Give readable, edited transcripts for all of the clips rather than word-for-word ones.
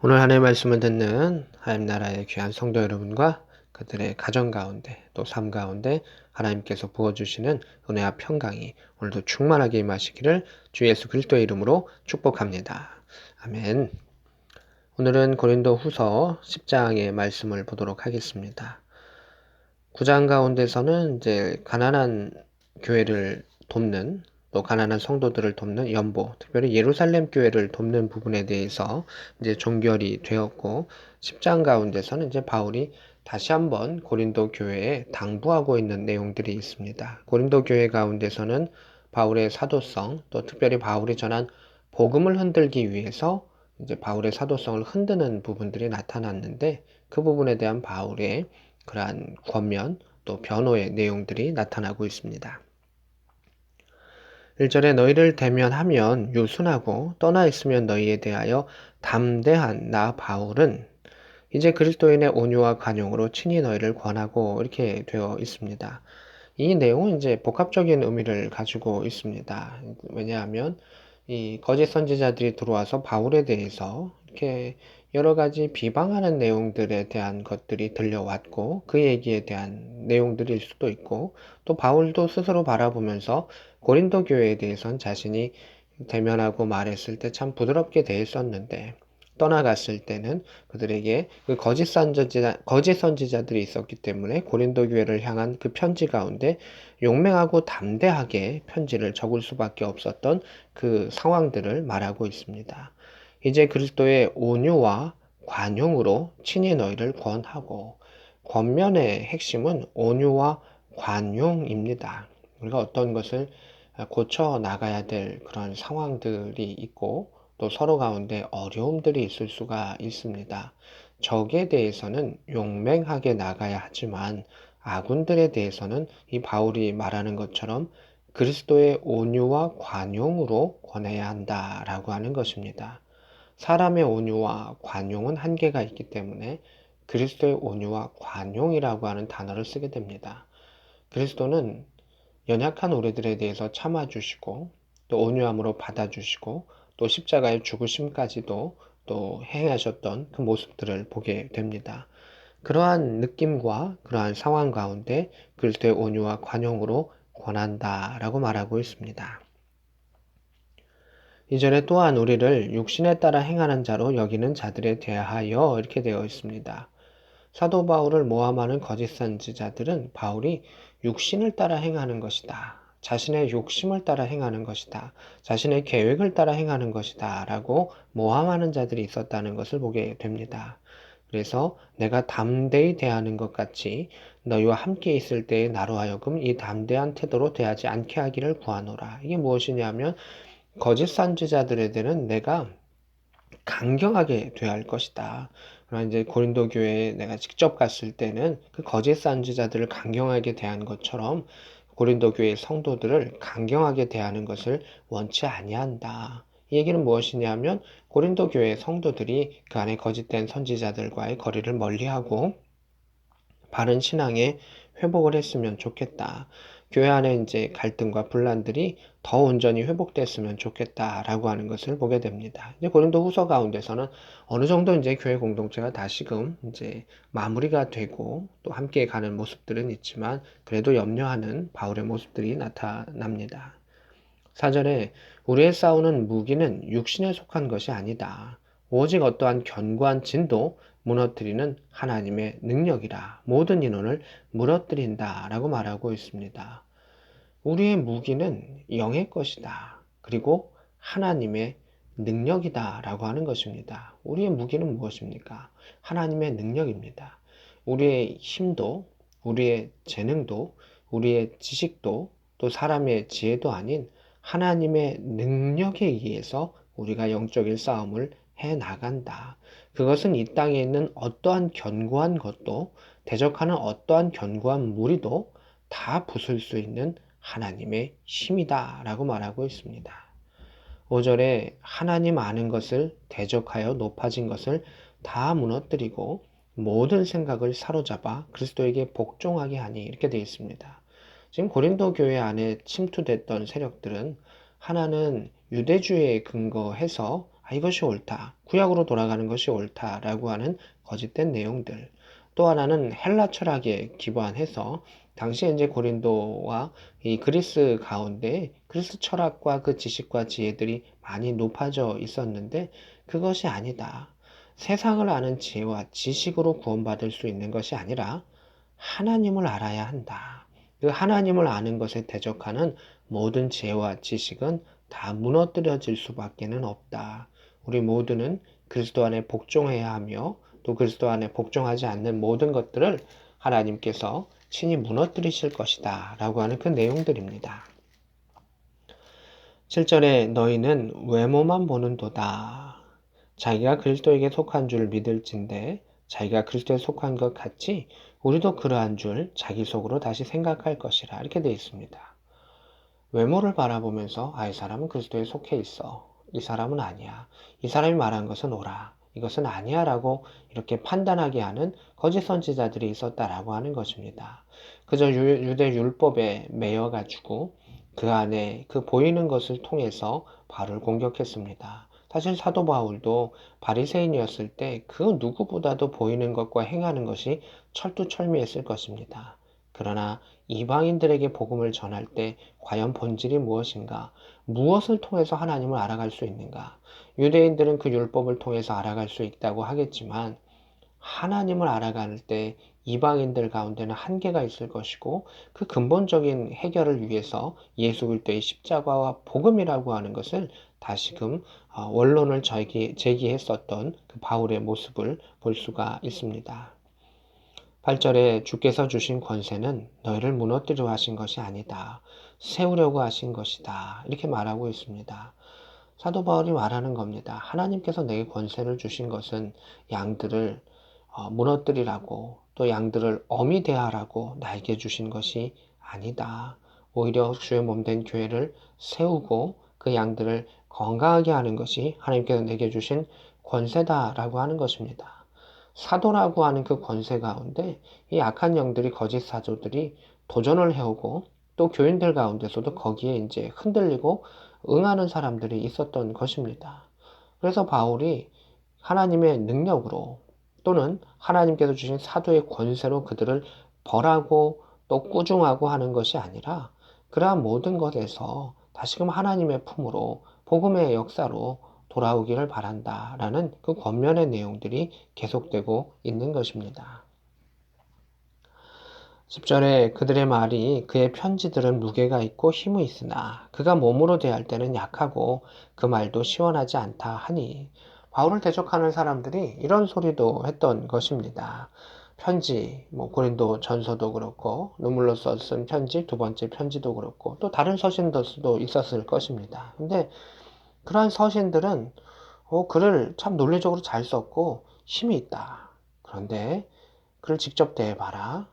오늘 하나님의 말씀을 듣는 하나님 나라의 귀한 성도 여러분과 그들의 가정 가운데 또 삶 가운데 하나님께서 부어주시는 은혜와 평강이 오늘도 충만하게 임하시기를 주 예수 그리스도의 이름으로 축복합니다. 아멘. 오늘은 고린도 후서 10장의 말씀을 보도록 하겠습니다. 9장 가운데서는 이제 가난한 교회를 돕는 또 가난한 성도들을 돕는 연보, 특별히 예루살렘 교회를 돕는 부분에 대해서 이제 종결이 되었고, 10장 가운데서는 이제 바울이 다시 한번 고린도 교회에 당부하고 있는 내용들이 있습니다. 고린도 교회 가운데서는 바울의 사도성, 또 특별히 바울이 전한 복음을 흔들기 위해서 이제 바울의 사도성을 흔드는 부분들이 나타났는데, 그 부분에 대한 바울의 그러한 권면 또 변호의 내용들이 나타나고 있습니다. 1절에 너희를 대면하면 유순하고 떠나 있으면 너희에 대하여 담대한 나 바울은 이제 그리스도인의 온유와 관용으로 친히 너희를 권하고 이렇게 되어 있습니다. 이 내용은 이제 복합적인 의미를 가지고 있습니다. 왜냐하면 이 거짓 선지자들이 들어와서 바울에 대해서 이렇게 여러 가지 비방하는 내용들에 대한 것들이 들려왔고 그 얘기에 대한 내용들일 수도 있고 또 바울도 스스로 바라보면서 고린도 교회에 대해선 자신이 대면하고 말했을 때 참 부드럽게 대했었는데 떠나갔을 때는 그들에게 그 거짓 선지자들이 있었기 때문에 고린도 교회를 향한 그 편지 가운데 용맹하고 담대하게 편지를 적을 수밖에 없었던 그 상황들을 말하고 있습니다. 이제 그리스도의 온유와 관용으로 친히 너희를 권하고, 권면의 핵심은 온유와 관용입니다. 우리가 어떤 것을 고쳐 나가야 될 그런 상황들이 있고 또 서로 가운데 어려움들이 있을 수가 있습니다. 적에 대해서는 용맹하게 나가야 하지만 아군들에 대해서는 이 바울이 말하는 것처럼 그리스도의 온유와 관용으로 권해야 한다라고 하는 것입니다. 사람의 온유와 관용은 한계가 있기 때문에 그리스도의 온유와 관용이라고 하는 단어를 쓰게 됩니다. 그리스도는 연약한 우리들에 대해서 참아주시고 또 온유함으로 받아주시고 또 십자가의 죽으심까지도 또 행하셨던 그 모습들을 보게 됩니다. 그러한 느낌과 그러한 상황 가운데 그리스도의 온유와 관용으로 권한다라고 말하고 있습니다. 이전에 또한 우리를 육신에 따라 행하는 자로 여기는 자들에 대하여 이렇게 되어 있습니다. 사도 바울을 모함하는 거짓 선지자들은 바울이 육신을 따라 행하는 것이다. 자신의 욕심을 따라 행하는 것이다. 자신의 계획을 따라 행하는 것이다. 라고 모함하는 자들이 있었다는 것을 보게 됩니다. 그래서 내가 담대히 대하는 것 같이 너희와 함께 있을 때에 나로 하여금 이 담대한 태도로 대하지 않게 하기를 구하노라. 이게 무엇이냐면 거짓 선지자들에 대한 내가 강경하게 대할 것이다. 그러나 이제 고린도 교회에 내가 직접 갔을 때는 그 거짓 선지자들을 강경하게 대한 것처럼 고린도 교회의 성도들을 강경하게 대하는 것을 원치 아니한다. 이 얘기는 무엇이냐면 고린도 교회의 성도들이 그 안에 거짓된 선지자들과의 거리를 멀리하고 바른 신앙에 회복을 했으면 좋겠다. 교회 안에 이제 갈등과 분란들이 더 온전히 회복됐으면 좋겠다라고 하는 것을 보게 됩니다. 이제 고린도 후서 가운데서는 어느 정도 이제 교회 공동체가 다시금 이제 마무리가 되고 또 함께 가는 모습들은 있지만 그래도 염려하는 바울의 모습들이 나타납니다. 4절에 우리의 싸우는 무기는 육신에 속한 것이 아니다. 오직 어떠한 견고한 진도 무너뜨리는 하나님의 능력이라 모든 인원을 무너뜨린다 라고 말하고 있습니다. 우리의 무기는 영의 것이다. 그리고 하나님의 능력이다 라고 하는 것입니다. 우리의 무기는 무엇입니까? 하나님의 능력입니다. 우리의 힘도, 우리의 재능도, 우리의 지식도, 또 사람의 지혜도 아닌 하나님의 능력에 의해서 우리가 영적인 싸움을 해 나간다. 그것은 이 땅에 있는 어떠한 견고한 것도 대적하는 어떠한 견고한 무리도 다 부술 수 있는 하나님의 힘이다 라고 말하고 있습니다. 5절에 하나님 아는 것을 대적하여 높아진 것을 다 무너뜨리고 모든 생각을 사로잡아 그리스도에게 복종하게 하니 이렇게 되어 있습니다. 지금 고린도 교회 안에 침투됐던 세력들은 하나는 유대주의에 근거해서 이것이 옳다. 구약으로 돌아가는 것이 옳다라고 하는 거짓된 내용들. 또 하나는 헬라 철학에 기반해서 당시에 이제 고린도와 이 그리스 가운데 그리스 철학과 그 지식과 지혜들이 많이 높아져 있었는데 그것이 아니다. 세상을 아는 지혜와 지식으로 구원받을 수 있는 것이 아니라 하나님을 알아야 한다. 그 하나님을 아는 것에 대적하는 모든 지혜와 지식은 다 무너뜨려질 수밖에는 없다. 우리 모두는 그리스도 안에 복종해야 하며 또 그리스도 안에 복종하지 않는 모든 것들을 하나님께서 친히 무너뜨리실 것이다 라고 하는 그 내용들입니다. 7절에 너희는 외모만 보는도다. 자기가 그리스도에게 속한 줄 믿을진데 자기가 그리스도에 속한 것 같이 우리도 그러한 줄 자기 속으로 다시 생각할 것이라 이렇게 되어 있습니다. 외모를 바라보면서 이 사람은 그리스도에 속해 있어. 이 사람은 아니야. 이 사람이 말한 것은 옳아. 이것은 아니야 라고 이렇게 판단하게 하는 거짓 선지자들이 있었다라고 하는 것입니다. 그저 유대 율법에 매여가지고 그 안에 그 보이는 것을 통해서 바울을 공격했습니다. 사실 사도 바울도 바리새인이었을 때 그 누구보다도 보이는 것과 행하는 것이 철두철미했을 것입니다. 그러나 이방인들에게 복음을 전할 때 과연 본질이 무엇인가? 무엇을 통해서 하나님을 알아갈 수 있는가? 유대인들은 그 율법을 통해서 알아갈 수 있다고 하겠지만 하나님을 알아갈 때 이방인들 가운데는 한계가 있을 것이고 그 근본적인 해결을 위해서 예수 그리스도의 십자가와 복음이라고 하는 것을 다시금 원론을 제기했었던 그 바울의 모습을 볼 수가 있습니다. 8절에 주께서 주신 권세는 너희를 무너뜨려 하신 것이 아니다. 세우려고 하신 것이다. 이렇게 말하고 있습니다. 사도 바울이 말하는 겁니다. 하나님께서 내게 권세를 주신 것은 양들을 무너뜨리라고 또 양들을 엄히 대하라고 나에게 주신 것이 아니다. 오히려 주의 몸된 교회를 세우고 그 양들을 건강하게 하는 것이 하나님께서 내게 주신 권세다라고 하는 것입니다. 사도라고 하는 그 권세 가운데 이 악한 영들이 거짓 사도들이 도전을 해오고 또 교인들 가운데서도 거기에 이제 흔들리고 응하는 사람들이 있었던 것입니다. 그래서 바울이 하나님의 능력으로 또는 하나님께서 주신 사도의 권세로 그들을 벌하고 또 꾸중하고 하는 것이 아니라 그러한 모든 것에서 다시금 하나님의 품으로 복음의 역사로 돌아오기를 바란다라는 그 권면의 내용들이 계속되고 있는 것입니다. 10절에 그들의 말이 그의 편지들은 무게가 있고 힘이 있으나 그가 몸으로 대할 때는 약하고 그 말도 시원하지 않다 하니 바울을 대적하는 사람들이 이런 소리도 했던 것입니다. 편지, 고린도 전서도 그렇고 눈물로 썼은 편지, 두 번째 편지도 그렇고 또 다른 서신도 있었을 것입니다. 근데 그러한 서신들은 글을 참 논리적으로 잘 썼고 힘이 있다. 그런데 그를 직접 대해봐라.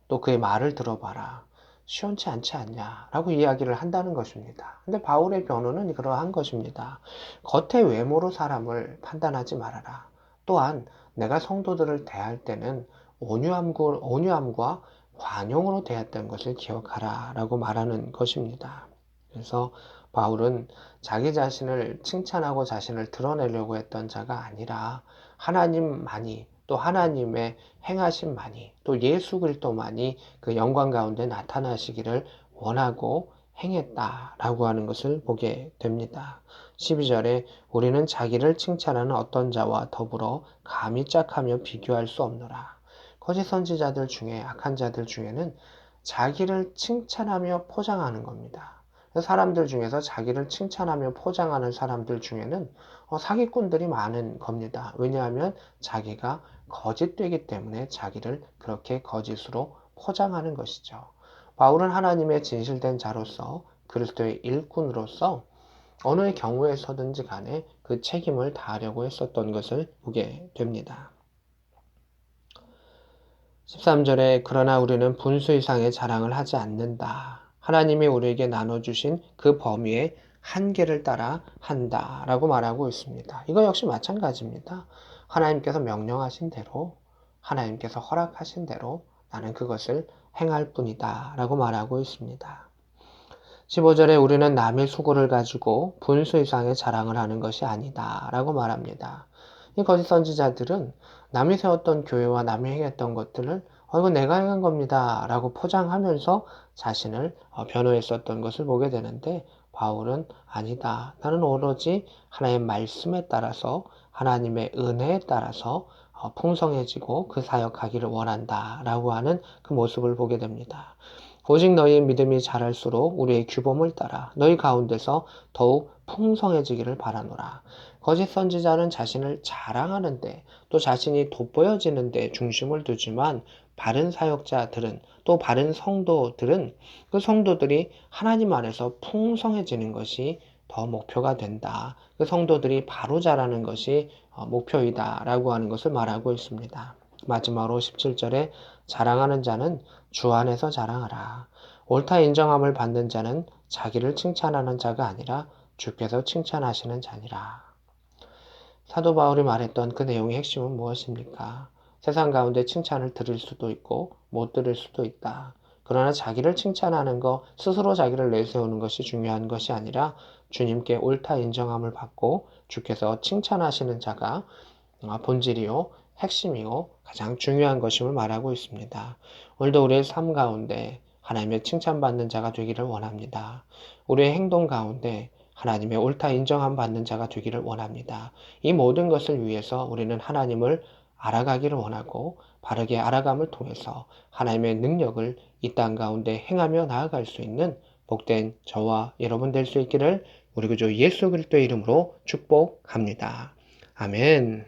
또 그의 말을 들어봐라. 시원치 않지 않냐 라고 이야기를 한다는 것입니다. 근데 바울의 변호는 그러한 것입니다. 겉의 외모로 사람을 판단하지 말아라. 또한 내가 성도들을 대할 때는 온유함과 관용으로 대했던 것을 기억하라 라고 말하는 것입니다. 그래서 바울은 자기 자신을 칭찬하고 자신을 드러내려고 했던 자가 아니라 하나님만이 또 하나님의 행하심만이 또 예수 그리스도만이 그 영광 가운데 나타나시기를 원하고 행했다라고 하는 것을 보게 됩니다. 12절에 우리는 자기를 칭찬하는 어떤 자와 더불어 감히 짝하며 비교할 수 없노라. 거짓 선지자들 중에 악한 자들 중에는 자기를 칭찬하며 포장하는 겁니다. 사람들 중에서 자기를 칭찬하며 포장하는 사람들 중에는 사기꾼들이 많은 겁니다. 왜냐하면 자기가 거짓되기 때문에 자기를 그렇게 거짓으로 포장하는 것이죠. 바울은 하나님의 진실된 자로서 그리스도의 일꾼으로서 어느 경우에서든지 간에 그 책임을 다하려고 했었던 것을 보게 됩니다. 13절에 그러나 우리는 분수 이상의 자랑을 하지 않는다. 하나님이 우리에게 나눠주신 그 범위의 한계를 따라 한다 라고 말하고 있습니다. 이거 역시 마찬가지입니다. 하나님께서 명령하신 대로 하나님께서 허락하신 대로 나는 그것을 행할 뿐이다 라고 말하고 있습니다. 15절에 우리는 남의 수고를 가지고 분수 이상의 자랑을 하는 것이 아니다 라고 말합니다. 이 거짓 선지자들은 남이 세웠던 교회와 남이 행했던 것들을 이거 내가 행한 겁니다 라고 포장하면서 자신을 변호했었던 것을 보게 되는데, 바울은 아니다. 나는 오로지 하나님의 말씀에 따라서, 하나님의 은혜에 따라서 풍성해지고 그 사역하기를 원한다 라고 하는 그 모습을 보게 됩니다. 오직 너희의 믿음이 자랄수록 우리의 규범을 따라 너희 가운데서 더욱 풍성해지기를 바라노라. 거짓 선지자는 자신을 자랑하는데, 또 자신이 돋보여지는데 중심을 두지만, 바른 사역자들은, 또 바른 성도들은 그 성도들이 하나님 안에서 풍성해지는 것이 더 목표가 된다. 그 성도들이 바로 자라는 것이 목표이다 라고 하는 것을 말하고 있습니다. 마지막으로 17절에 자랑하는 자는 주 안에서 자랑하라. 옳다 인정함을 받는 자는 자기를 칭찬하는 자가 아니라 주께서 칭찬하시는 자니라. 사도 바울이 말했던 그 내용의 핵심은 무엇입니까? 세상 가운데 칭찬을 들을 수도 있고 못 들을 수도 있다. 그러나 자기를 칭찬하는 것, 스스로 자기를 내세우는 것이 중요한 것이 아니라 주님께 옳다 인정함을 받고 주께서 칭찬하시는 자가 본질이요, 핵심이요, 가장 중요한 것임을 말하고 있습니다. 오늘도 우리의 삶 가운데 하나님의 칭찬받는 자가 되기를 원합니다. 우리의 행동 가운데 하나님의 옳다 인정함 받는 자가 되기를 원합니다. 이 모든 것을 위해서 우리는 하나님을 알아가기를 원하고, 바르게 알아감을 통해서 하나님의 능력을 이 땅 가운데 행하며 나아갈 수 있는 복된 저와 여러분 될 수 있기를 우리 구주 예수 그리스도의 이름으로 축복합니다. 아멘.